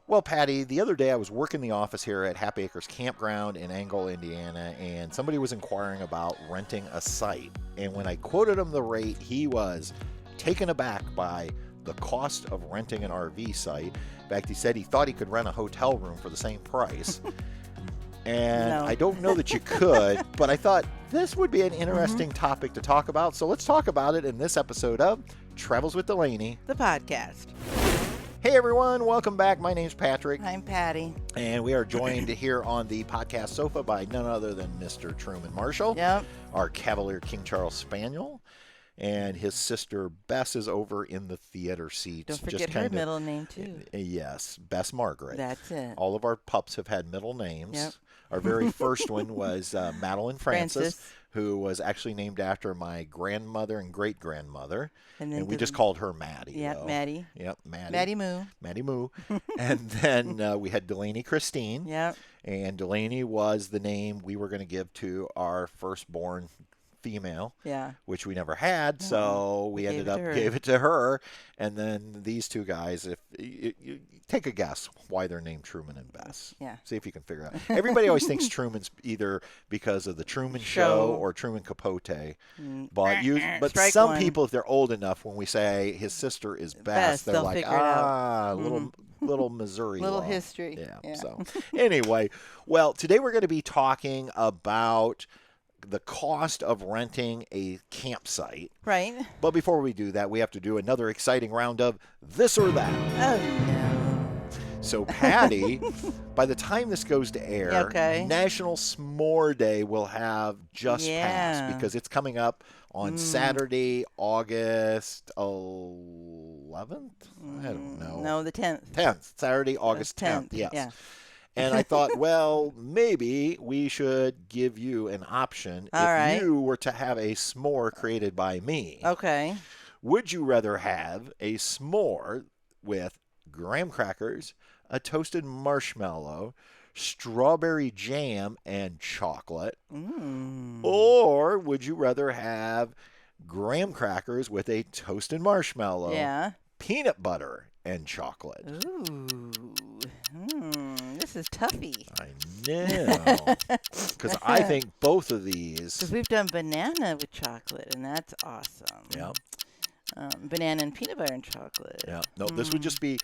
Well, Patty, the other day I was working the office here at Happy Acres Campground in Angle, Indiana, and somebody was inquiring about renting a site. And when I quoted him the rate, he was taken aback by the cost of renting an RV site. In fact, he said he thought he could rent a hotel room for the same price. And No. I don't know that you could, but I thought this would be an interesting topic to talk about. So let's talk about it in this episode of Travels with Delaney, The podcast. Hey everyone, welcome back. My name's Patrick. I'm Patty. And we are joined here on the podcast sofa by none other than Mr. Truman Marshall, Yep. our Cavalier King Charles Spaniel. And his sister Bess is over in the theater seats. Don't forget her middle name, too. Yes, Bess Margaret. That's it. All of our pups have had middle names. Yep. Our very first one was Madeline Francis, who was actually named after my grandmother and great-grandmother. And we just called her Maddie. Yep, Maddie. Yep, Maddie. Maddie Moo. Maddie Moo. And then we had Delaney Christine. Yep. And Delaney was the name we were going to give to our firstborn female, Yeah. which we never had, so we gave gave it to her. And then these two guys, if you take a guess why they're named Truman and Bess. Yeah. See if you can figure it out. Everybody always thinks Truman's either because of the Truman Show or Truman Capote. But Strike some one. people, if they're old enough, when we say his sister is Bess, they're they'll like, figure it out. little Missouri Little law. history. Yeah. So anyway, well, today we're going to be talking about the cost of renting a campsite. Right. But before we do that, we have to do another exciting round of this or that. Oh, no. So, Patty, by the time this goes to air, Okay. National S'more Day will have just passed because it's coming up on Saturday, August 11th? I don't know. No, the 10th. 10th. Saturday, August 10th. Yes. Yeah. And I thought, well, maybe we should give you an option All if right. you were to have a s'more created by me. Okay. Would you rather have a s'more with graham crackers, a toasted marshmallow, strawberry jam, and chocolate? Or would you rather have graham crackers with a toasted marshmallow, Yeah. peanut butter, and chocolate? Ooh. This is toughy. I know. Because I think both of these. Because we've done banana with chocolate, and that's awesome. Yeah. Banana and peanut butter and chocolate. Yeah. No, this would just be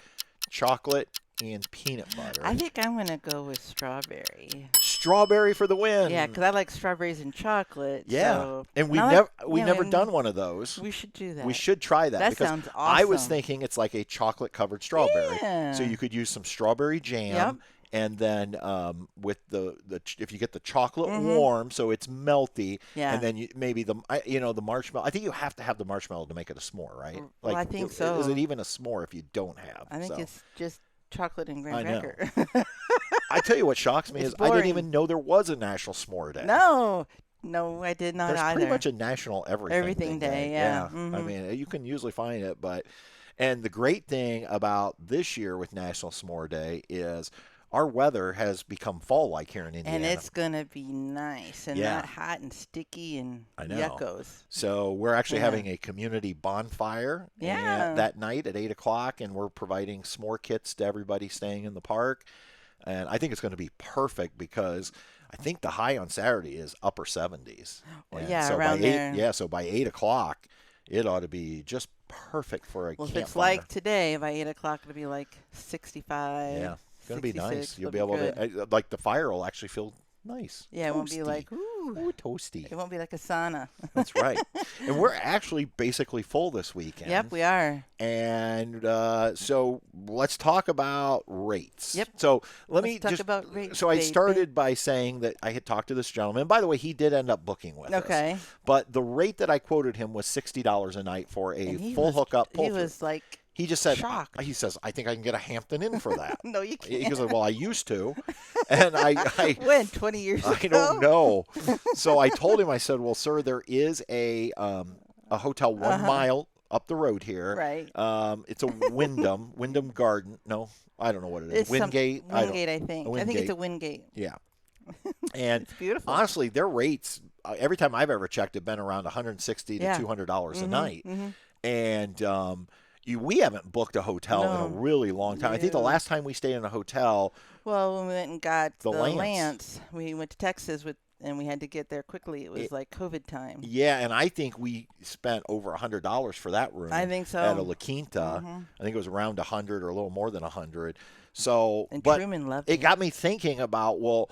chocolate and peanut butter. I think I'm going to go with strawberry. Strawberry for the win. Yeah, because I like strawberries and chocolate. Yeah. So And we've yeah, never done one of those. We should do that. We should try that. That because sounds I was awesome. thinking it's like a chocolate covered strawberry. Yeah. So you could use some strawberry jam. Yep. And then with the if you get the chocolate warm, so it's melty, Yeah. and then maybe the marshmallow. I think you have to have the marshmallow to make it a s'more, right? Well, I think so. Is it even a s'more if you don't have? I think it's just chocolate and graham I know. cracker. I tell you what shocks me It's is I didn't boring. even know there was a National S'more Day. No, I did not There's either. pretty much a national everything Day, yeah. I mean, you can usually find it, and the great thing about this year with National S'more Day is our weather has become fall-like here in Indiana. And it's going to be nice and not hot and sticky and I know. yuckos. So we're actually having a community bonfire that night at 8 o'clock, and we're providing s'more kits to everybody staying in the park. And I think it's going to be perfect because I think the high on Saturday is upper 70s. Well, And yeah, so around by 8, there. Yeah, so by 8 o'clock, it ought to be just perfect for a Well, if campfire. it's like today, by 8 o'clock, it'll be like 65. Yeah, it's going to be 66, nice. You'll it'll be able good. to, like the fire will actually feel nice. Yeah, it won't be toasty. like, ooh. Ooh, toasty. It won't be like a sauna. That's right. And we're actually basically full this weekend. Yep, we are. And so let's talk about rates. Yep. So Let's talk about rates, So I baby. started by saying that I had talked to this gentleman. By the way, he did end up booking with us. Okay. But the rate that I quoted him was $60 a night for a And he full was- hookup He pull-through. was like, He just said, shocked. he says, I think I can get a Hampton Inn for that. no, you He can't. goes, well, I used to. And I When? 20 years ago? I don't know. So I told him, I said, well, sir, there is a hotel 1 mile up the road here. Right. It's a Wyndham Garden. No, I don't know what it is. It's Wingate. Wingate, I think. I think it's a Wingate. Wingate. Yeah. And It's beautiful. honestly, their rates, every time I've ever checked, have been around $160 to $200 a night. And we haven't booked a hotel in a really long time. I think the last time we stayed in a hotel. Well, when we went and got the Lance, we went to Texas and we had to get there quickly. It was like COVID time. Yeah, and I think we spent over $100 for that room. I think so. At a La Quinta. I think it was around 100 or a little more than 100. So, and but Truman loved it got me thinking about, well,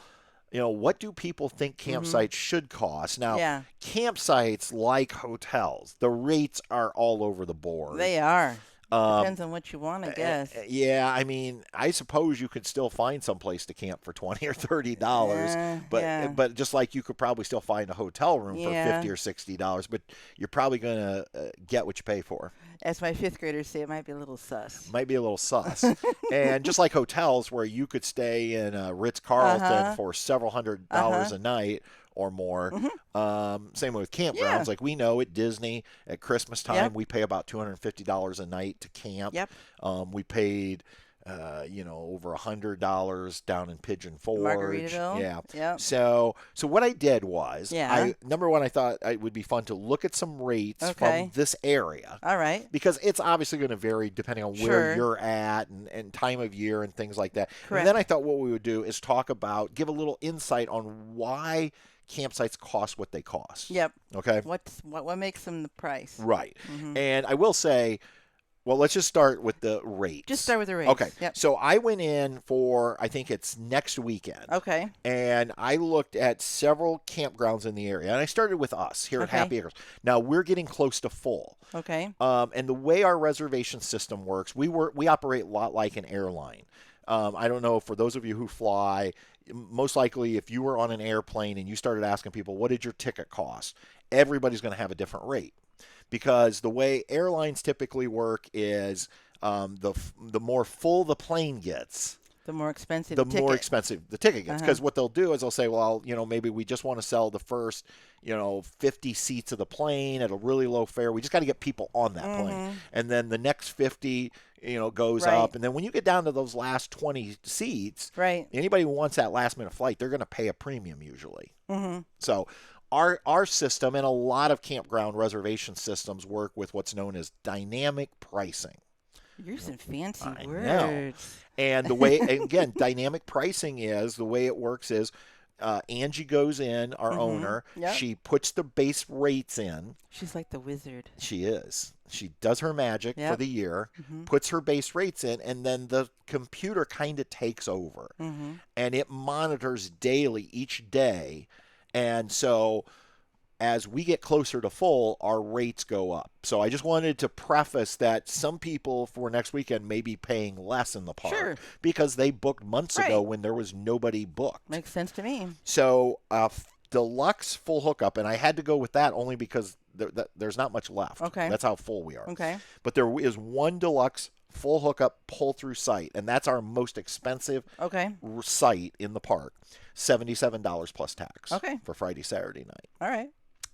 what do people think campsites should cost? Now, campsites, like hotels, the rates are all over the board. They are. Depends on what you want, I guess. Yeah, I mean, I suppose you could still find some place to camp for $20 or $30, but just like you could probably still find a hotel room for $50 or $60, but you're probably going to get what you pay for. As my fifth graders say, it might be a little sus. Might be a little sus. And just like hotels where you could stay in a Ritz-Carlton for several $100s a night or more. Same with campgrounds. Like we know at Disney at Christmas time, we pay about $250 a night to camp. We paid, over $100 down in Pigeon Forge. Margaritaville. So what I did was, number one, I thought it would be fun to look at some rates from this area. All right. Because it's obviously going to vary depending on where you're at and time of year and things like that. Correct. And then I thought what we would do is give a little insight on why campsites cost what they cost. Yep. Okay. What makes them the price? Right. And I will say, well, let's just start with the rates. Just start with the rates. Okay. Yep. So I went in for, I think it's next weekend. Okay. And I looked at several campgrounds in the area. And I started with us here at Happy Acres. Now, we're getting close to full. Okay. And the way our reservation system works, we operate a lot like an airline. I don't know, for those of you who fly, most likely if you were on an airplane and you started asking people, what did your ticket cost? Everybody's going to have a different rate. Because the way airlines typically work is the more full the plane gets, the more expensive the ticket gets. Because what they'll do is they'll say, well, maybe we just want to sell the first, 50 seats of the plane at a really low fare. We just got to get people on that plane. And then the next 50, goes up. And then when you get down to those last 20 seats, anybody who wants that last minute flight, they're going to pay a premium usually. So our system and a lot of campground reservation systems work with what's known as dynamic pricing. You're some fancy words. Know. And the way, again, dynamic pricing is, the way it works is Angie goes in, our owner. She puts the base rates in. She's like the wizard. She is. She does her magic for the year, puts her base rates in, and then the computer kind of takes over. And it monitors daily each day. And so as we get closer to full, our rates go up. So I just wanted to preface that some people for next weekend may be paying less in the park because they booked months ago when there was nobody booked. Makes sense to me. So deluxe full hookup, and I had to go with that only because there's not much left. Okay. That's how full we are. Okay. But there is one deluxe full hookup pull-through site, and that's our most expensive site in the park. $77 plus tax for Friday, Saturday night. All right.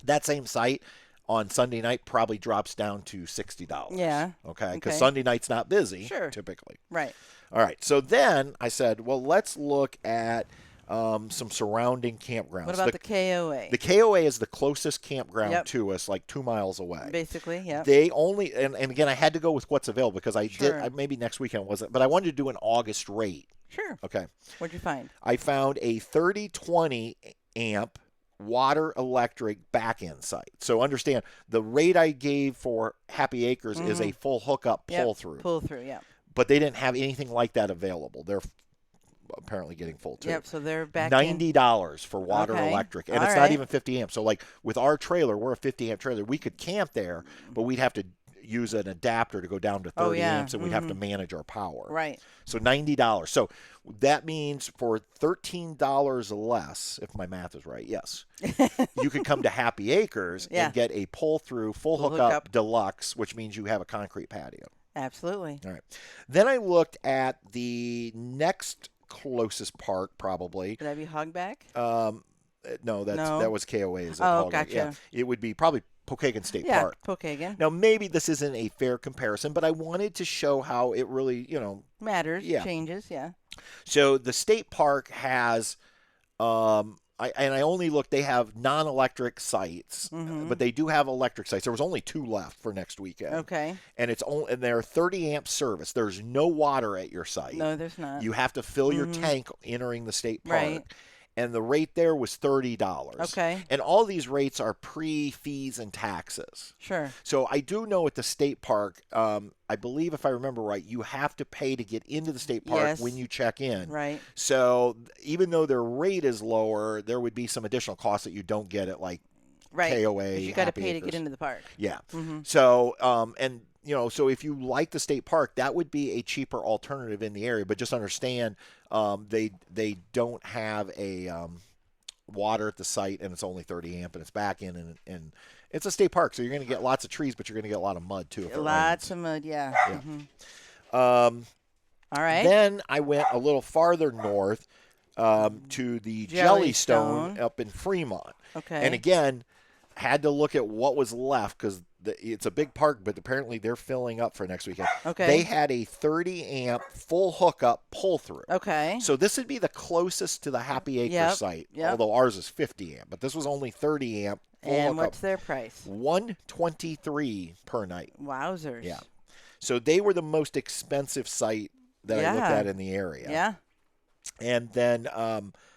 That same site on Sunday night probably drops down to $60. Yeah. Okay. Because Sunday night's not busy typically. Right. All right. So then I said, well, let's look at some surrounding campgrounds. What about the KOA? The KOA is the closest campground to us, like 2 miles away. Basically, yeah. They only, and again, I had to go with what's available because I did, maybe next weekend wasn't, but I wanted to do an August rate. Sure. Okay. What'd you find? I found a 3020 amp water electric back-end site. So understand, the rate I gave for Happy Acres is a full hookup pull-through. Pull-through, yeah. But they didn't have anything like that available. They're apparently getting full too. Yep, so they're back $90 for water electric. And it's not even 50 amps. So like with our trailer, we're a 50 amp trailer. We could camp there, but we'd have to use an adapter to go down to 30 amps, and we'd have to manage our power. Right. So $90. So that means for $13 less, if my math is right, yes, you could come to Happy Acres and get a pull-through, full hookup deluxe, which means you have a concrete patio. Absolutely. All right. Then I looked at the next closest park, probably. Would that be Hogback? No, that was KOA's. Oh, gotcha. Yeah, it would be probably Pokagon State Park. Yeah, Pokagon. Now, maybe this isn't a fair comparison, but I wanted to show how it really, matters, changes, yeah. So the state park has a I only looked. They have non-electric sites, but they do have electric sites. There was only 2 left for next weekend. Okay. And they're 30 amp service. There's no water at your site. No, there's not. You have to fill your tank entering the state park. Right. And the rate there was $30. Okay. And all these rates are pre-fees and taxes. Sure. So I do know at the state park, I believe if I remember right, you have to pay to get into the state park when you check in. Right. So even though their rate is lower, there would be some additional costs that you don't get at like KOA. You got to pay to get into the park. Yeah. So and so if you like the state park, that would be a cheaper alternative in the area. But just understand, they don't have a water at the site, and it's only 30 amp, and it's back in, and it's a state park, so you're going to get lots of trees, but you're going to get a lot of mud too. Lots of mud, yeah. All right. Then I went a little farther north to the Jellystone up in Fremont. Okay. And again, had to look at what was left because it's a big park, but apparently they're filling up for next weekend. Okay. They had a 30 amp full hookup pull through. Okay. So this would be the closest to the Happy Acre site, although ours is 50 amp, but this was only 30 amp full hookup. And what's their price? $123 per night. Wowzers. Yeah. So they were the most expensive site that I looked at in the area. Yeah. And then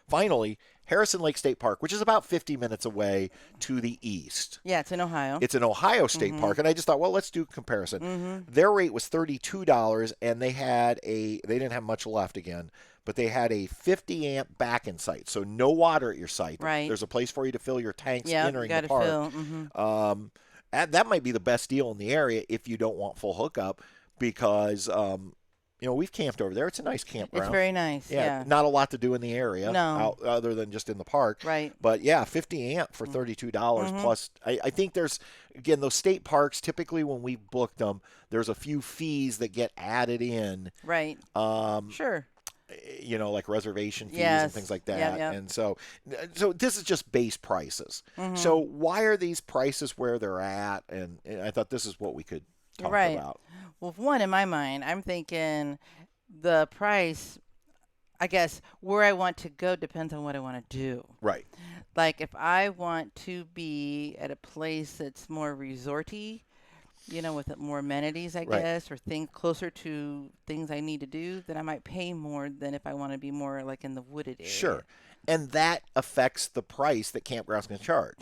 finally, Harrison Lake State Park, which is about 50 minutes away to the east. Yeah, it's in Ohio. It's an Ohio State Park, and I just thought, well, let's do a comparison. Their rate was $32, and they didn't have much left again, but they had a 50 amp back-in site, so no water at your site. Right. There's a place for you to fill your tanks entering the park. That might be the best deal in the area if you don't want full hookup, because we've camped over there. It's a nice campground. It's very nice. Yeah. Not a lot to do in the area. No. Other than just in the park. Right. But yeah, 50 amp for $32 plus. I think there's, again, those state parks, typically when we booked them, there's a few fees that get added in. Right. Sure. Like reservation fees and things like that. Yeah. And so this is just base prices. So why are these prices where they're at? And I thought this is what we could talk about. Well, one, in my mind, I'm thinking the price, I guess, where I want to go depends on what I want to do. Right. Like, if I want to be at a place that's more resorty, with more amenities, I guess, or think closer to things I need to do, then I might pay more than if I want to be more like in the wooded area. Sure. And that affects the price that campgrounds can charge.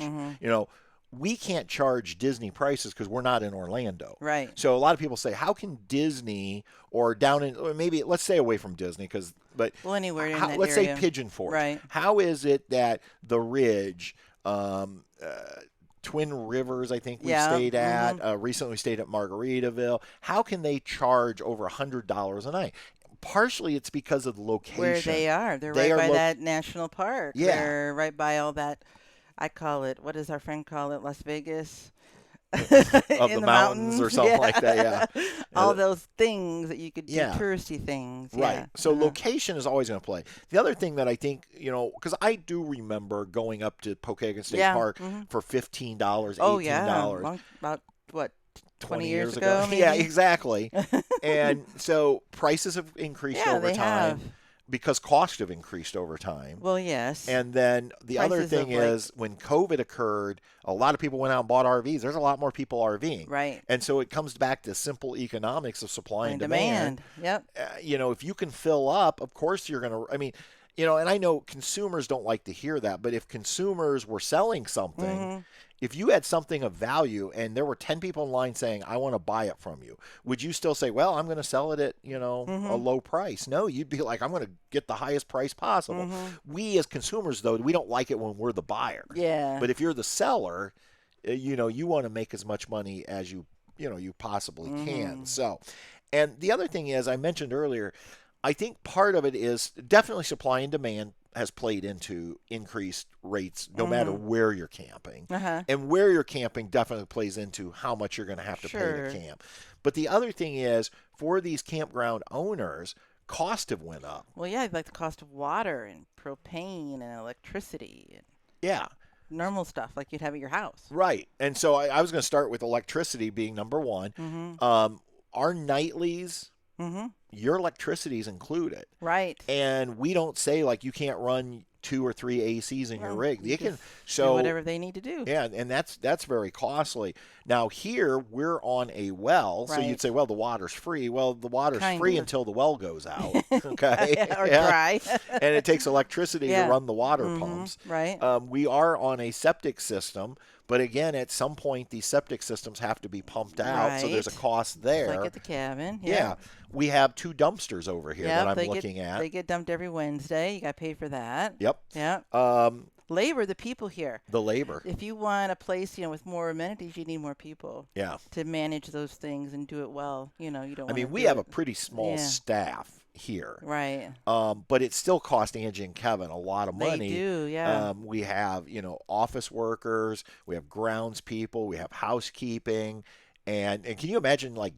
We can't charge Disney prices because we're not in Orlando. Right. So a lot of people say, how can Disney or down in, or maybe let's stay away from Disney anywhere in that let's area. say Pigeon Forge. Right. How is it that the Ridge, Twin Rivers, I think we stayed at, recently stayed at Margaritaville, how can they charge over $100 a night? Partially it's because of the location. Where they are. They're right by that national park. Yeah. They're right by all that. I call it, what does our friend call it, Las Vegas? Of the mountains or something like that, yeah. All those things that you could do, touristy things. Right. Yeah. So location is always going to play. The other thing that I think, because I do remember going up to Pokagon State Park for $15, $18. Oh, yeah. About, what, 20 years ago? Maybe? Yeah, exactly. And so prices have increased over time. Because costs have increased over time. Well, yes. And then the other thing is when COVID occurred, a lot of people went out and bought RVs. There's a lot more people RVing. Right. And so it comes back to simple economics of supply and demand. Yep. If you can fill up, of course you're going to, and I know consumers don't like to hear that, but if consumers were selling something, if you had something of value and there were 10 people in line saying, I want to buy it from you, would you still say, well, I'm going to sell it at, a low price? No, you'd be like, I'm going to get the highest price possible. We as consumers, though, we don't like it when we're the buyer. Yeah. But if you're the seller, you want to make as much money as you possibly can. So, and the other thing is, I mentioned earlier, I think part of it is definitely supply and demand has played into increased rates no matter where you're camping. And where you're camping definitely plays into how much you're going to have to pay to camp. But the other thing is, for these campground owners, costs have went up. Well, yeah, like the cost of water and propane and electricity. And yeah. Normal stuff like you'd have at your house. Right. And so I was going to start with electricity being number one. Our nightlies... your electricity is included. Right. And we don't say, like, you can't run 2 or 3 ACs in your rig. You They can do whatever they need to do. Yeah, and that's very costly. Now here we're on a well, so you'd say, well, the water's free. Well, the water's free until the well goes out, okay, or dry, and it takes electricity to run the water pumps. Right. We are on a septic system, but again, at some point, these septic systems have to be pumped out, so there's a cost there. Just like at the cabin. Yeah. We have 2 dumpsters over here that I'm looking at. They get dumped every Wednesday. You got to pay for that. Yep. Yeah. Labor, the people here. The labor. If you want a place, with more amenities, you need more people. Yeah. To manage those things and do it well. You don't. I mean, we have a pretty small staff here. Right. But it still costs Angie and Kevin a lot of money. They do, yeah. We have, office workers, we have grounds people, we have housekeeping, and can you imagine like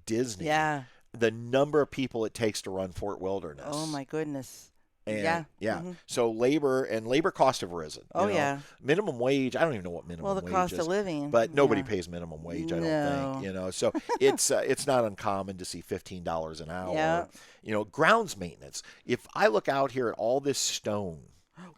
Disney? Yeah. The number of people it takes to run Fort Wilderness. Oh my goodness. And, yeah. So labor costs have risen. Oh, yeah. Minimum wage, I don't even know what minimum wage is. Well, the cost of living. But nobody pays minimum wage, I don't think. So it's not uncommon to see $15 an hour. Yeah. Grounds maintenance. If I look out here at all this stone.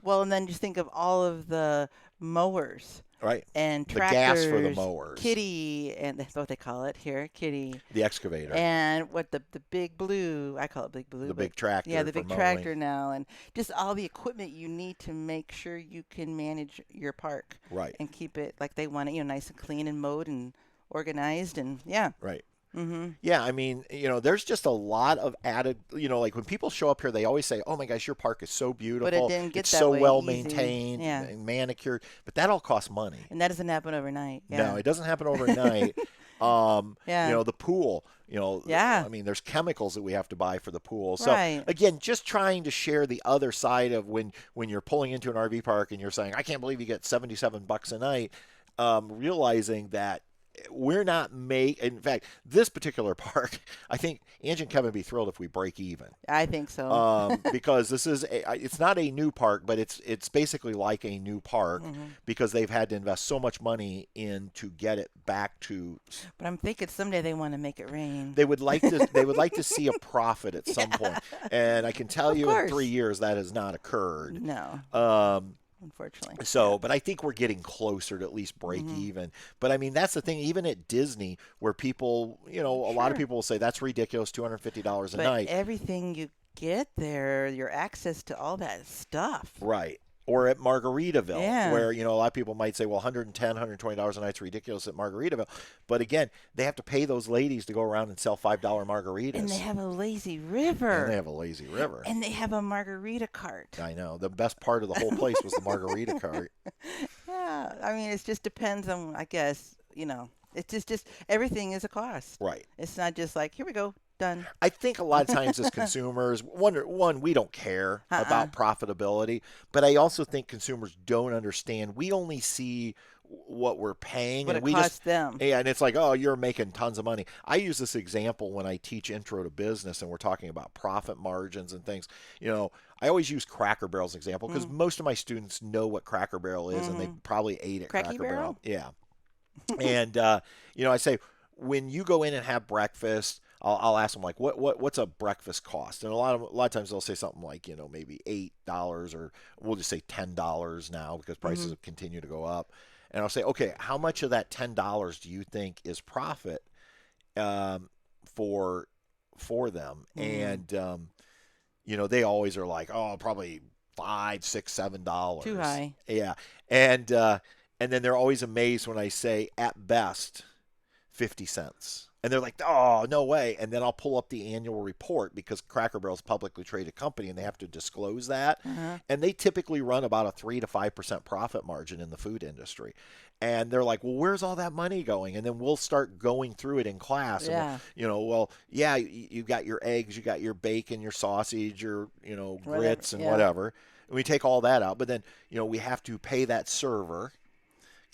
Well, and then just think of all of the mowers. Right. And the tractors. gas for the mowers. Kitty, and that's what they call it here, Kitty. The excavator. And what the big blue, I call it big blue. The big tractor. Yeah, the big mowing. tractor now. And just all the equipment you need to make sure you can manage your park. Right. And keep it like they want it, nice and clean and mowed and organized. And yeah. Right. Mm-hmm. Yeah, I mean, there's just a lot of added, like when people show up here, they always say, oh my gosh, your park is so beautiful. But it didn't get it's that so way well easy. maintained Yeah. and manicured. But that all costs money. And that doesn't happen overnight. Yeah. No, it doesn't happen overnight. The pool, Yeah. I mean, there's chemicals that we have to buy for the pool. So Right. again, just trying to share the other side of when you're pulling into an RV park and you're saying, I can't believe you get $77 a night, realizing that we're not in fact, this particular park, I think Angie and Kevin would be thrilled if we break even. I think so. Because this is it's not a new park, but it's basically like a new park because they've had to invest so much money in to get it back to. But I'm thinking someday they want to make it rain. They would like to see a profit at some point. And I can tell you in 3 years that has not occurred. No. Unfortunately. So, but I think we're getting closer to at least break even. But I mean, that's the thing, even at Disney, where people, a lot of people will say that's ridiculous, $250 a night. But everything you get there, your access to all that stuff. Right. Or at Margaritaville, Yeah. where, a lot of people might say, well, $110, $120 a night is ridiculous at Margaritaville. But again, they have to pay those ladies to go around and sell $5 margaritas. And they have a lazy river. And they have a margarita cart. I know. The best part of the whole place was the margarita cart. Yeah. I mean, it just depends on, I guess, it's just everything is a cost. Right. It's not just like, here we go. Done. I think a lot of times as consumers, one, we don't care about profitability, but I also think consumers don't understand. We only see what we're paying. What and it costs them. Yeah, and it's like, oh, you're making tons of money. I use this example when I teach intro to business and we're talking about profit margins and things. I always use Cracker Barrel as an example because most of my students know what Cracker Barrel is and they probably ate at Cracker Barrel. Yeah. And, I say, when you go in and have breakfast, I'll ask them like, what's a breakfast cost? And a lot of times they'll say something like, maybe $8 or we'll just say $10 now because prices have continued to go up. And I'll say, okay, how much of that $10 do you think is profit for them? And they always are like, oh, probably $5, $6, $7. Too high. Yeah, and then they're always amazed when I say at best 50 cents. And they're like, oh, no way. And then I'll pull up the annual report because Cracker Barrel's a publicly traded company and they have to disclose that. And they typically run about a 3 to 5% profit margin in the food industry. And they're like, well, where's all that money going? And then we'll start going through it in class. Yeah. And you got your eggs, you got your bacon, your sausage, your, grits and whatever. And we take all that out. But then, we have to pay that server.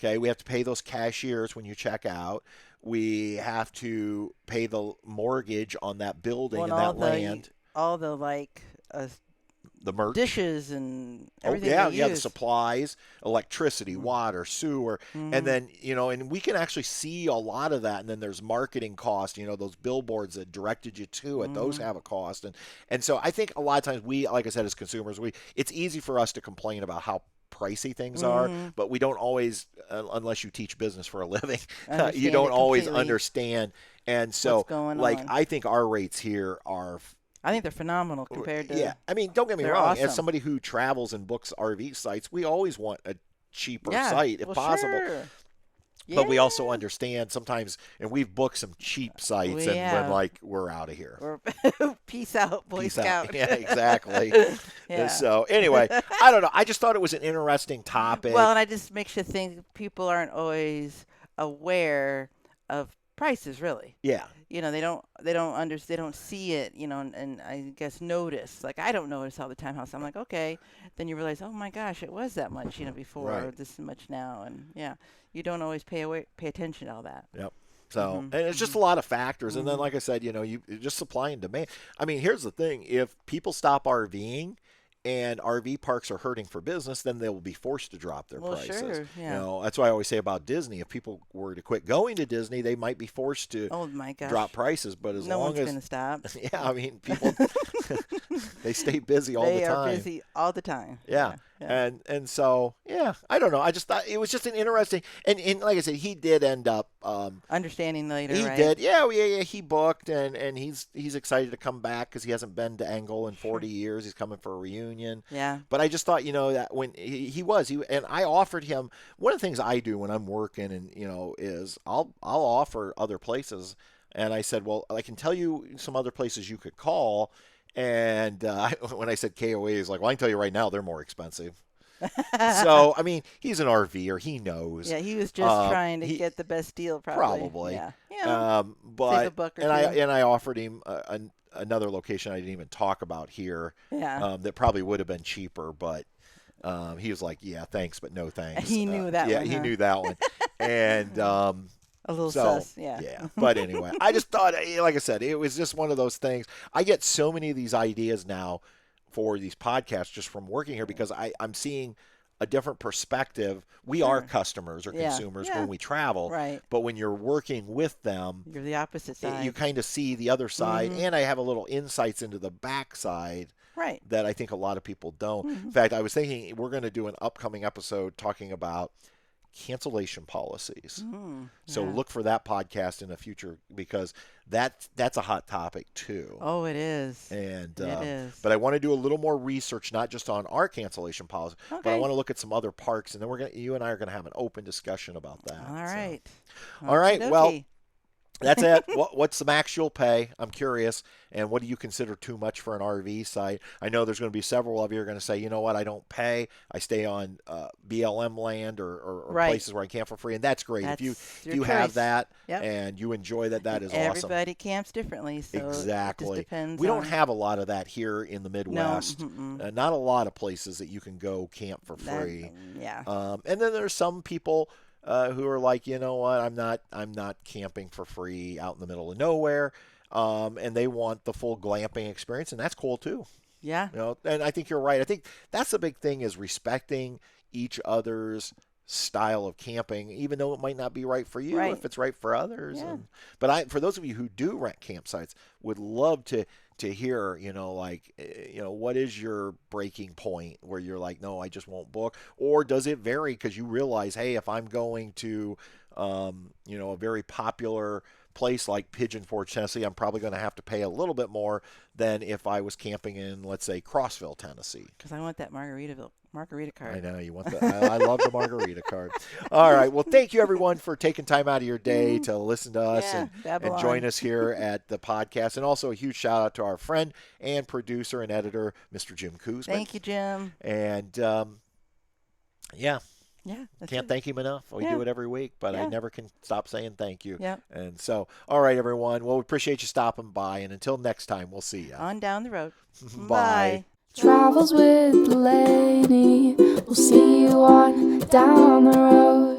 Okay. We have to pay those cashiers when you check out. We have to pay the mortgage on that building and that land. All the the merch. dishes and everything. Oh, they yeah, the use. supplies, electricity, water, sewer, and then, and we can actually see a lot of that. And then there's marketing costs, those billboards that directed you to it, those have a cost. And so I think a lot of times we, like I said, as consumers, it's easy for us to complain about how pricey things are, but we don't always, unless you teach business for a living, you don't always understand. And so, what's going on. I think our rates here are, I think they're phenomenal compared to. Yeah, I mean, don't get me they're wrong. awesome. As somebody who travels and books RV sites, we always want a cheaper site if possible. Sure. But we also understand sometimes, and we've booked some cheap sites, and have. when we're out of here. Peace out, Boy Scout. Out. Yeah, exactly. Yeah. So anyway, I don't know. I just thought it was an interesting topic. Well, and I just makes you think people aren't always aware of prices, really. Yeah. They don't see it, and I guess notice. Like, I don't notice all the time how I'm like, okay, then you realize, oh my gosh, it was that much, before, or this much now, and you don't always pay attention to all that. Yep. So, and it's just a lot of factors. And then, like I said, you just supply and demand. I mean, here's the thing. If people stop RVing and RV parks are hurting for business, then they will be forced to drop their prices. Sure, yeah. That's why I always say about Disney. If people were to quit going to Disney, they might be forced to drop prices. But as no long one's as going to stop. Yeah, I mean, people they stay busy all the time. They are busy all the time. Yeah. And so, I don't know. I just thought it was just an interesting, and like I said, he did end up understanding later. He right? did, yeah. He booked, and he's excited to come back because he hasn't been to Angle in 40 years. He's coming for a reunion. Yeah. But I just thought, that when he and I offered him, one of the things I do when I'm working, and is I'll offer other places, and I said, well, I can tell you some other places you could call. And when I said KOA, he's like, well, I can tell you right now, they're more expensive. So, I mean, he's an RVer. He knows. Yeah, he was just trying to get the best deal, probably. Yeah. But save a buck or two. I offered him another location I didn't even talk about here. Yeah. That probably would have been cheaper, but he was like, yeah, thanks, but no thanks. He knew that one. Yeah, he knew that one. And a little sus, yeah. Yeah, but anyway, I just thought, like I said, it was just one of those things. I get so many of these ideas now for these podcasts just from working here because I'm seeing a different perspective. We are customers or consumers when we travel, right? But when you're working with them, you're the opposite side. You kind of see the other side, and I have a little insights into the back side. Right. That I think a lot of people don't. In fact, I was thinking we're going to do an upcoming episode talking about cancellation policies. So look for that podcast in the future because that's a hot topic too. Oh, it is. And it is. But I want to do a little more research, not just on our cancellation policy, but I want to look at some other parks, and then you and I are going to have an open discussion about that. All right. All right. Well, that's it. What's the max you'll pay? I'm curious. And what do you consider too much for an RV site? I know there's going to be several of you are going to say, you know what, I don't pay. I stay on BLM land or places where I camp for free, and that's great. If you have that and you enjoy that is awesome. Everybody camps differently, so exactly. It just depends. We don't have a lot of that here in the Midwest. No. Not a lot of places that you can go camp for free. And then there's some people who are like, you know what, I'm not camping for free out in the middle of nowhere, and they want the full glamping experience, and that's cool too. Yeah. And I think you're right. I think that's the big thing is respecting each other's style of camping, even though it might not be right for you, if it's right for others. Yeah. But for those of you who do rent campsites, would love to hear, what is your breaking point where you're like, no, I just won't book? Or does it vary because you realize, hey, if I'm going to, a very popular place like Pigeon Forge, Tennessee, I'm probably going to have to pay a little bit more than if I was camping in, let's say, Crossville, Tennessee. Because I want that margarita card. I know you want that. I love the margarita card. All right. Well, thank you everyone for taking time out of your day to listen to us and join us here at the podcast. And also a huge shout out to our friend and producer and editor, Mr. Jim Kuzman. Thank you, Jim. And can't thank him enough. We do it every week, but I never can stop saying thank you. Yeah. And so, all right, everyone. Well, we appreciate you stopping by. And until next time, we'll see you. On down the road. Bye. Travels with the lady. We'll see you on down the road.